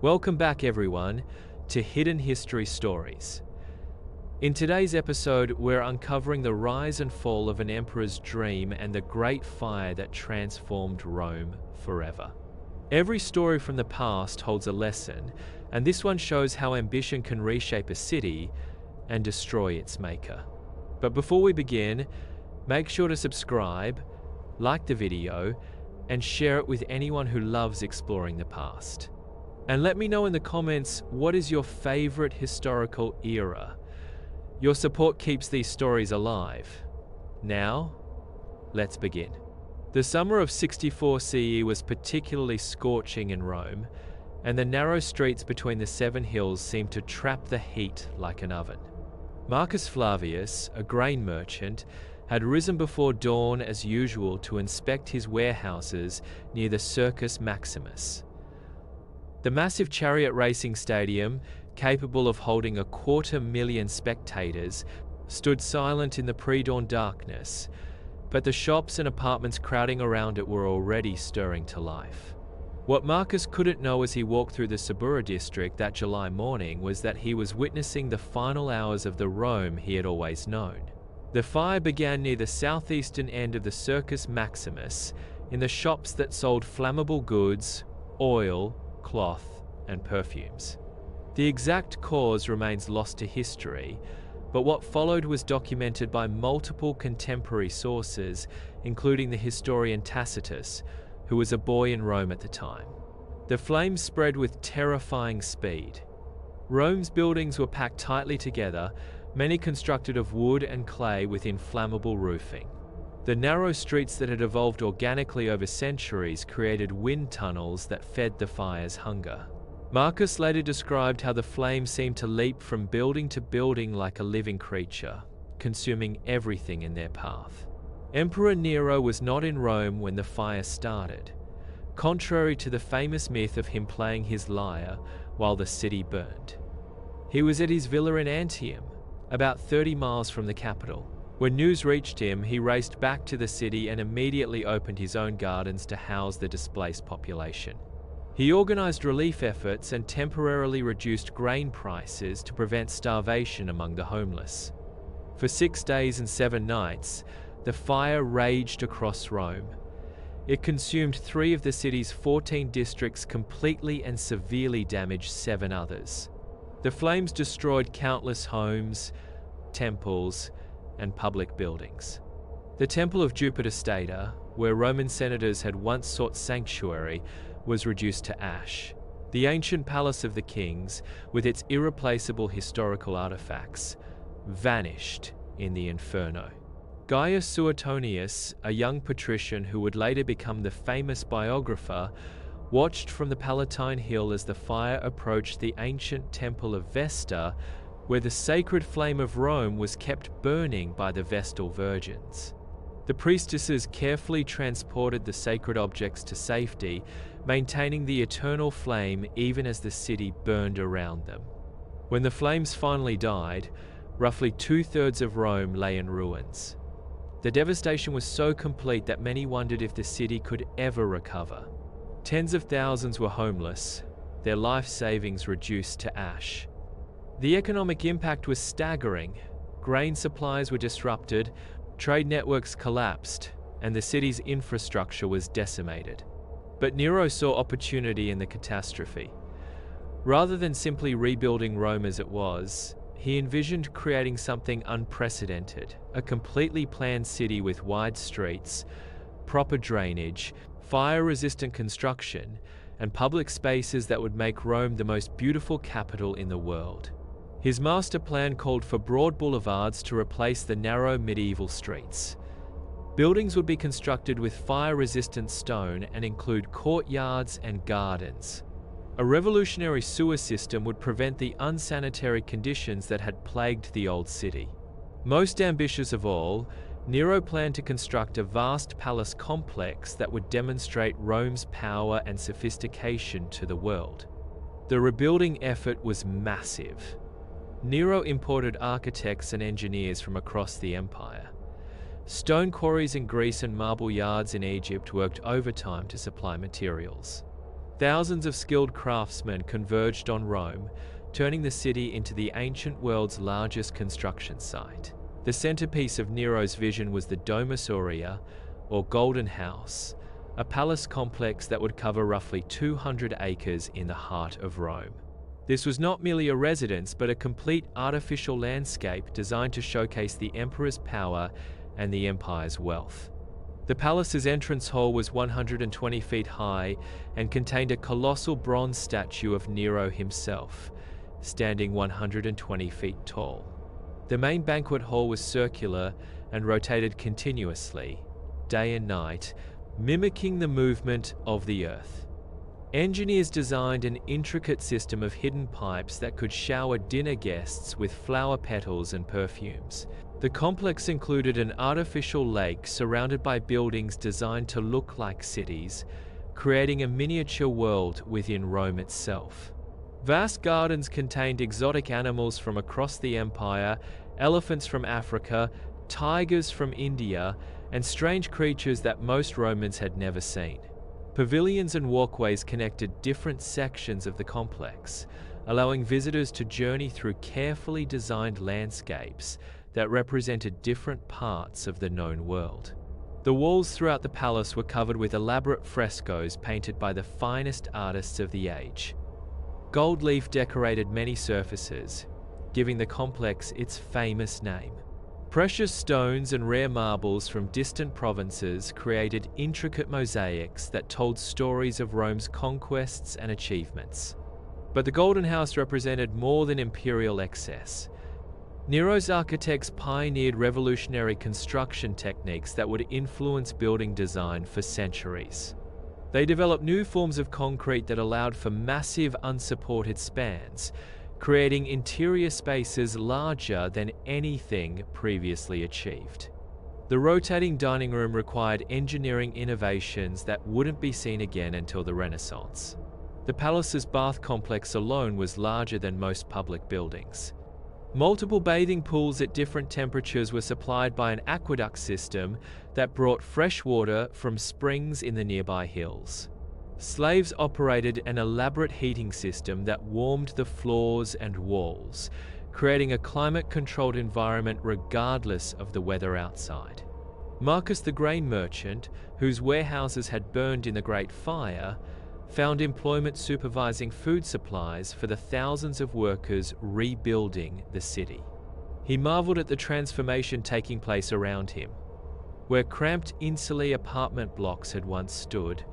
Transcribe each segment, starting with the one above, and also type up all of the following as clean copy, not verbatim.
Welcome back, everyone, to Hidden History Stories. In today's episode, we're uncovering the rise and fall of an emperor's dream and the great fire that transformed Rome forever. Every story from the past holds a lesson, and this one shows how ambition can reshape a city and destroy its maker. But before we begin, make sure to subscribe, like the video, and share it with anyone who loves exploring the past. And let me know in the comments, what is your favorite historical era? Your support keeps these stories alive. Now, let's begin. The summer of 64 CE was particularly scorching in Rome, and the narrow streets between the seven hills seemed to trap the heat like an oven. Marcus Flavius, a grain merchant, had risen before dawn as usual to inspect his warehouses near the Circus Maximus. The massive chariot racing stadium, capable of holding 250,000 spectators, stood silent in the pre-dawn darkness, but the shops and apartments crowding around it were already stirring to life. What Marcus couldn't know as he walked through the Suburra district that July morning was that he was witnessing the final hours of the Rome he had always known. The fire began near the southeastern end of the Circus Maximus, in the shops that sold flammable goods, oil, cloth, and perfumes. The exact cause remains lost to history, but what followed was documented by multiple contemporary sources, including the historian Tacitus, who was a boy in Rome at the time. The flames spread with terrifying speed. Rome's buildings were packed tightly together, many constructed of wood and clay with inflammable roofing. The narrow streets that had evolved organically over centuries created wind tunnels that fed the fire's hunger. Marcus later described how the flame seemed to leap from building to building like a living creature, consuming everything in their path. Emperor Nero was not in Rome when the fire started, contrary to the famous myth of him playing his lyre while the city burned. He was at his villa in Antium, about 30 miles from the capital. When news reached him, he raced back to the city and immediately opened his own gardens to house the displaced population. He organized relief efforts and temporarily reduced grain prices to prevent starvation among the homeless. For 6 days and 7 nights, the fire raged across Rome. It consumed 3 of the city's 14 districts completely and severely damaged 7 others. The flames destroyed countless homes, temples, and public buildings. The Temple of Jupiter Stator, where Roman senators had once sought sanctuary, was reduced to ash. The ancient palace of the kings, with its irreplaceable historical artifacts, vanished in the inferno. Gaius Suetonius, a young patrician who would later become the famous biographer, watched from the Palatine Hill as the fire approached the ancient Temple of Vesta, where the sacred flame of Rome was kept burning by the Vestal virgins. The priestesses carefully transported the sacred objects to safety, maintaining the eternal flame even as the city burned around them. When the flames finally died, roughly 2/3 of Rome lay in ruins. The devastation was so complete that many wondered if the city could ever recover. Tens of thousands were homeless, their life savings reduced to ash. The economic impact was staggering. Grain supplies were disrupted, trade networks collapsed, and the city's infrastructure was decimated. But Nero saw opportunity in the catastrophe. Rather than simply rebuilding Rome as it was, he envisioned creating something unprecedented, a completely planned city with wide streets, proper drainage, fire-resistant construction, and public spaces that would make Rome the most beautiful capital in the world. His master plan called for broad boulevards to replace the narrow medieval streets. Buildings would be constructed with fire-resistant stone and include courtyards and gardens. A revolutionary sewer system would prevent the unsanitary conditions that had plagued the old city. Most ambitious of all, Nero planned to construct a vast palace complex that would demonstrate Rome's power and sophistication to the world. The rebuilding effort was massive. Nero imported architects and engineers from across the empire. Stone quarries in Greece and marble yards in Egypt worked overtime to supply materials. Thousands of skilled craftsmen converged on Rome, turning the city into the ancient world's largest construction site. The centerpiece of Nero's vision was the Domus Aurea, or Golden House, a palace complex that would cover roughly 200 acres in the heart of Rome. This was not merely a residence, but a complete artificial landscape designed to showcase the emperor's power and the empire's wealth. The palace's entrance hall was 120 feet high and contained a colossal bronze statue of Nero himself, standing 120 feet tall. The main banquet hall was circular and rotated continuously, day and night, mimicking the movement of the earth. Engineers designed an intricate system of hidden pipes that could shower dinner guests with flower petals and perfumes. The complex included an artificial lake surrounded by buildings designed to look like cities, creating a miniature world within Rome itself. Vast gardens contained exotic animals from across the empire, elephants from Africa, tigers from India, and strange creatures that most Romans had never seen. Pavilions and walkways connected different sections of the complex, allowing visitors to journey through carefully designed landscapes that represented different parts of the known world. The walls throughout the palace were covered with elaborate frescoes painted by the finest artists of the age. Gold leaf decorated many surfaces, giving the complex its famous name. Precious stones and rare marbles from distant provinces created intricate mosaics that told stories of Rome's conquests and achievements. But the Golden House represented more than imperial excess. Nero's architects pioneered revolutionary construction techniques that would influence building design for centuries. They developed new forms of concrete that allowed for massive unsupported spans, creating interior spaces larger than anything previously achieved. The rotating dining room required engineering innovations that wouldn't be seen again until the Renaissance. The palace's bath complex alone was larger than most public buildings. Multiple bathing pools at different temperatures were supplied by an aqueduct system that brought fresh water from springs in the nearby hills. Slaves operated an elaborate heating system that warmed the floors and walls, creating a climate-controlled environment regardless of the weather outside. Marcus the grain merchant, whose warehouses had burned in the Great Fire, found employment supervising food supplies for the thousands of workers rebuilding the city. He marveled at the transformation taking place around him. Where cramped insular apartment blocks had once stood,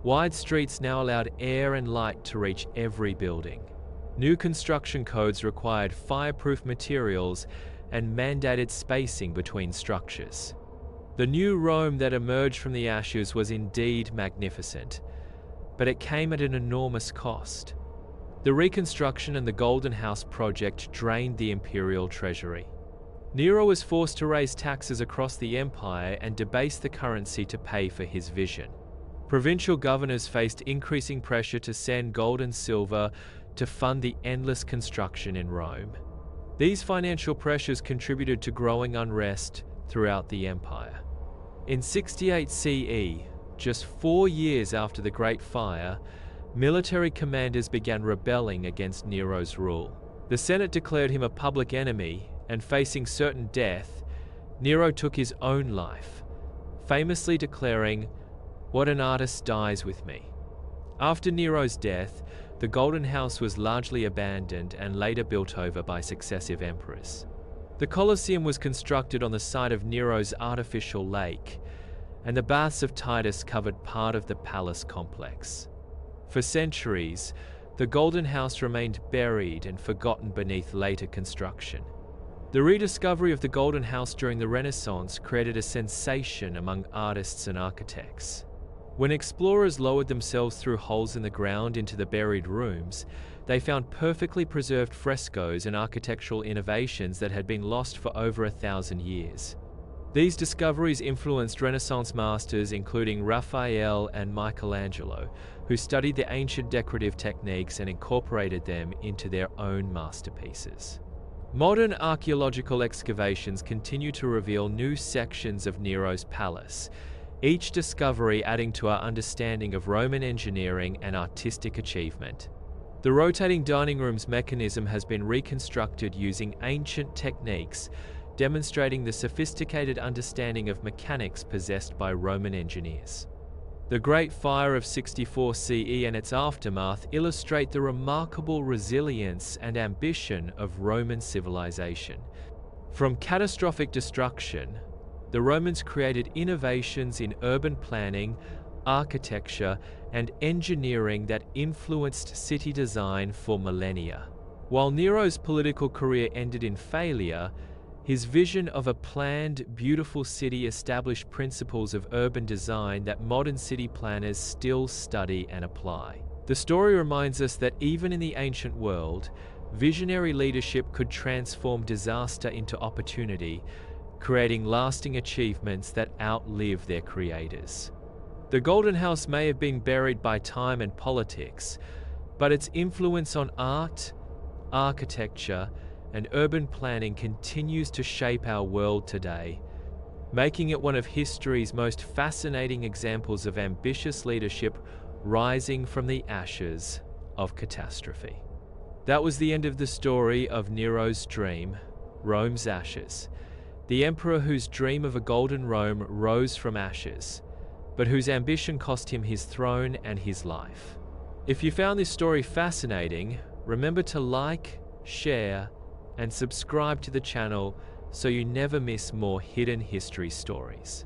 wide streets now allowed air and light to reach every building. New construction codes required fireproof materials and mandated spacing between structures. The new Rome that emerged from the ashes was indeed magnificent, but it came at an enormous cost. The reconstruction and the Golden House project drained the imperial treasury. Nero was forced to raise taxes across the empire and debase the currency to pay for his vision. Provincial governors faced increasing pressure to send gold and silver to fund the endless construction in Rome. These financial pressures contributed to growing unrest throughout the empire. In 68 CE, just 4 years after the Great Fire, military commanders began rebelling against Nero's rule. The Senate declared him a public enemy, and facing certain death, Nero took his own life, famously declaring, "What an artist dies with me." After Nero's death, the Golden House was largely abandoned and later built over by successive emperors. The Colosseum was constructed on the site of Nero's artificial lake, and the baths of Titus covered part of the palace complex. For centuries, the Golden House remained buried and forgotten beneath later construction. The rediscovery of the Golden House during the Renaissance created a sensation among artists and architects. When explorers lowered themselves through holes in the ground into the buried rooms, they found perfectly preserved frescoes and architectural innovations that had been lost for over 1,000 years. These discoveries influenced Renaissance masters including Raphael and Michelangelo, who studied the ancient decorative techniques and incorporated them into their own masterpieces. Modern archaeological excavations continue to reveal new sections of Nero's palace, each discovery adding to our understanding of Roman engineering and artistic achievement. The rotating dining room's mechanism has been reconstructed using ancient techniques, demonstrating the sophisticated understanding of mechanics possessed by Roman engineers. The Great Fire of 64 CE and its aftermath illustrate the remarkable resilience and ambition of Roman civilization. From catastrophic destruction, the Romans created innovations in urban planning, architecture, and engineering that influenced city design for millennia. While Nero's political career ended in failure, his vision of a planned, beautiful city established principles of urban design that modern city planners still study and apply. The story reminds us that even in the ancient world, visionary leadership could transform disaster into opportunity, creating lasting achievements that outlive their creators. The Golden House may have been buried by time and politics, but its influence on art, architecture, and urban planning continues to shape our world today, making it one of history's most fascinating examples of ambitious leadership rising from the ashes of catastrophe. That was the end of the story of Nero's dream, Rome's ashes. The emperor whose dream of a golden Rome rose from ashes, but whose ambition cost him his throne and his life. If you found this story fascinating, remember to like, share, and subscribe to the channel so you never miss more hidden history stories.